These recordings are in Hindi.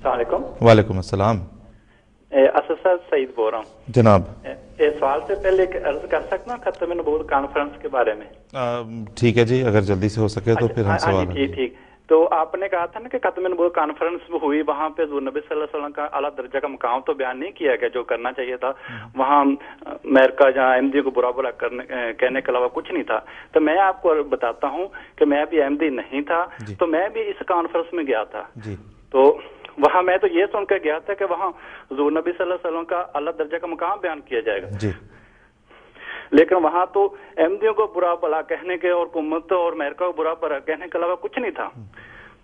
वालेकुम अस्सलाम। असद साहब सईद बोल रहा हूँ जनाब। सवाल से पहले एक अर्ज कर सकता हूँ खत्म नबूवत कॉन्फ्रेंस के बारे में? ठीक है जी, अगर जल्दी से हो सके तो फिर हम सवाल। ठीक। तो आपने कहा था ना कि खत्म नबूवत कॉन्फ्रेंस हुई, वहाँ पे हुजूर नबी सल्लल्लाहु अलैहि वसल्लम का आला दर्जा का मकाम तो बयान नहीं किया गया जो करना चाहिए था। वहाँ अमेरिका जहाँ अहमदी को बुरा भला कहने के अलावा कुछ नहीं था। तो मैं आपको बताता हूँ कि मैं भी अहमदी नहीं था, तो मैं भी इस कॉन्फ्रेंस में गया था। तो वहाँ मैं तो ये सुनकर गया था कि वहाँ हुजूर नबी सल्लल्लाहु अलैहि वसल्लम का आला दर्जा का मकाम बयान किया जाएगा, लेकिन वहाँ तो अहमदियों को बुरा भला कहने के और हुकूमत और अमेरिका को बुरा भला कहने के अलावा कुछ नहीं था।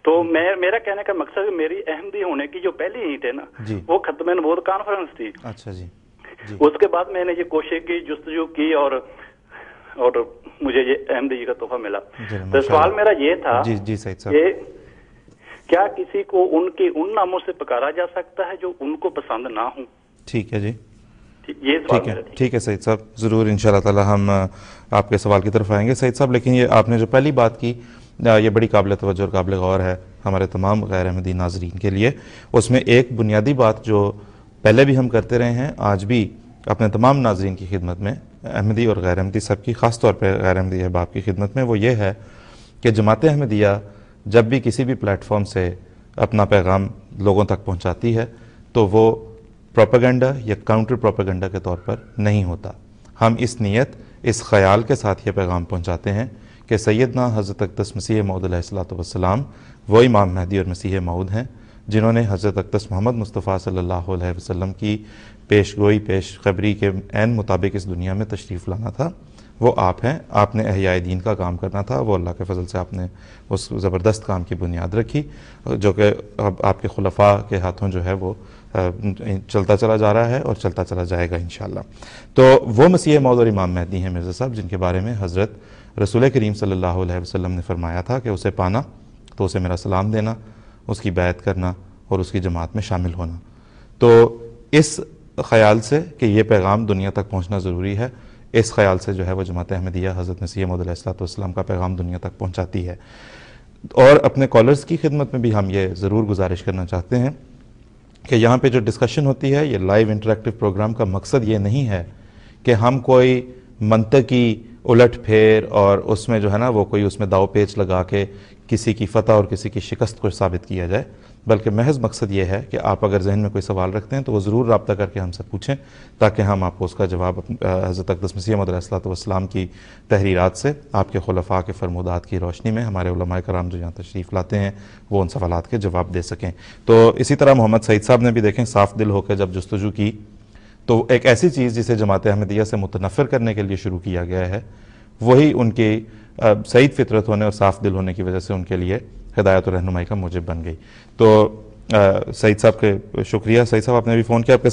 तो मेरा कहने का मकसद मेरी अहमदी होने की जो पहली ईंट है ना, वो खत्म नबूवत कॉन्फ्रेंस थी। अच्छा जी। उसके बाद मैंने ये कोशिश की, जुस्तजू की और मुझे ये अहमदी का तोहफा मिला। तो सवाल मेरा ये था कि क्या किसी को उनके उन नामों से पुकारा जा सकता है जो उनको पसंद ना हो? ठीक है जी, ये ठीक है सईद साहब, ज़रूर इंशाअल्लाह ताला हम आपके सवाल की तरफ आएंगे सईद साहब। लेकिन ये आपने जो पहली बात की ये बड़ी काबिल तवज्जो और काबिल गौर है हमारे तमाम गैर अहमदी नाजरीन के लिए। उसमें एक बुनियादी बात जो पहले भी हम करते रहे हैं, आज भी अपने तमाम नाजरीन की खिदमत में, अहमदी और गैर अहमदी सबकी ख़ास तौर पर गैर अहमदी अहबाब की खिदमत में, वो ये है कि जमात अहमदिया जब भी किसी भी प्लेटफॉर्म से अपना पैगाम लोगों तक पहुंचाती है तो वो प्रोपेगेंडा या काउंटर प्रोपेगेंडा के तौर पर नहीं होता। हम इस नीयत, इस ख्याल के साथ ये पैगाम पहुंचाते हैं कि सैयदना हज़रत अक़दस मसीह मऊद अलैहिस्सलाम वो इमाम महदी और मसीह मऊद हैं जिन्होंने हज़रत अक़दस मोहम्मद मुस्तफ़ा सल्लल्लाहु अलैहि वसल्लम की पेशगोई पेश खबरी के ऐन मुताबिक इस दुनिया में तशरीफ़ लाना था। वो आप हैं, आपने एहयाए दीन का काम करना था, वो अल्लाह के फजल से आपने उस ज़बरदस्त काम की बुनियाद रखी जो कि अब आपके खुलफा के हाथों जो है वो चलता चला जा रहा है और चलता चला जाएगा इंशाअल्लाह। तो वो मसीह मौद और इमाम महदी हैं मिर्ज़ा साहब, जिनके बारे में हज़रत रसूल करीम सल्लल्लाहु अलैहि वसल्लम ने फरमाया था कि उसे पाना तो उसे मेरा सलाम देना, उसकी बैत करना और उसकी जमात में शामिल होना। तो इस ख़याल से कि ये पैगाम दुनिया तक पहुँचना ज़रूरी है, इस ख्याल से जो है वो जमात अहमदिया हज़रत मसीह मऊद अलैहिस्सलाम का पैगाम दुनिया तक पहुँचाती है। और अपने कॉलर्स की खिदमत में भी हम ये ज़रूर गुजारिश करना चाहते हैं कि यहाँ पे जो डिस्कशन होती है, ये लाइव इंटरेक्टिव प्रोग्राम का मकसद ये नहीं है कि हम कोई मंतकी उलट फेर और उसमें जो है ना वो कोई उसमें दाव पेच लगा के किसी की फतह और किसी की शिकस्त को साबित किया जाए, बल्कि महज मकसद ये है कि आप अगर जहन में कोई सवाल रखते हैं तो वो ज़रूर रब्ता करके हमसे पूछें ताकि हम आपको उसका जवाब हज़रत अक़दस मसीह मऊद अलैहिस्सलाम की तहरीरात से, आपके खुलफा के फरमूदात की रोशनी में हमारे उलमाए कराम जो यहाँ तशरीफ़ लाते हैं वो उन सवालात के जवाब दे सकें। तो इसी तरह मोहम्मद सईद साहब ने भी देखें साफ़ दिल होकर जब जस्तजू की तो एक ऐसी चीज़ जिसे जमात अहमदिया से मुतनफ़िर करने के लिए शुरू किया गया है, वही उनकी सईद फितरत होने और साफ़ दिल होने की वजह से उनके लिए हिदायत और रहनुमाई का मूजिब बन गई। तो सईद साहब के शुक्रिया। सईद साहब आपने भी फ़ोन किया, आपके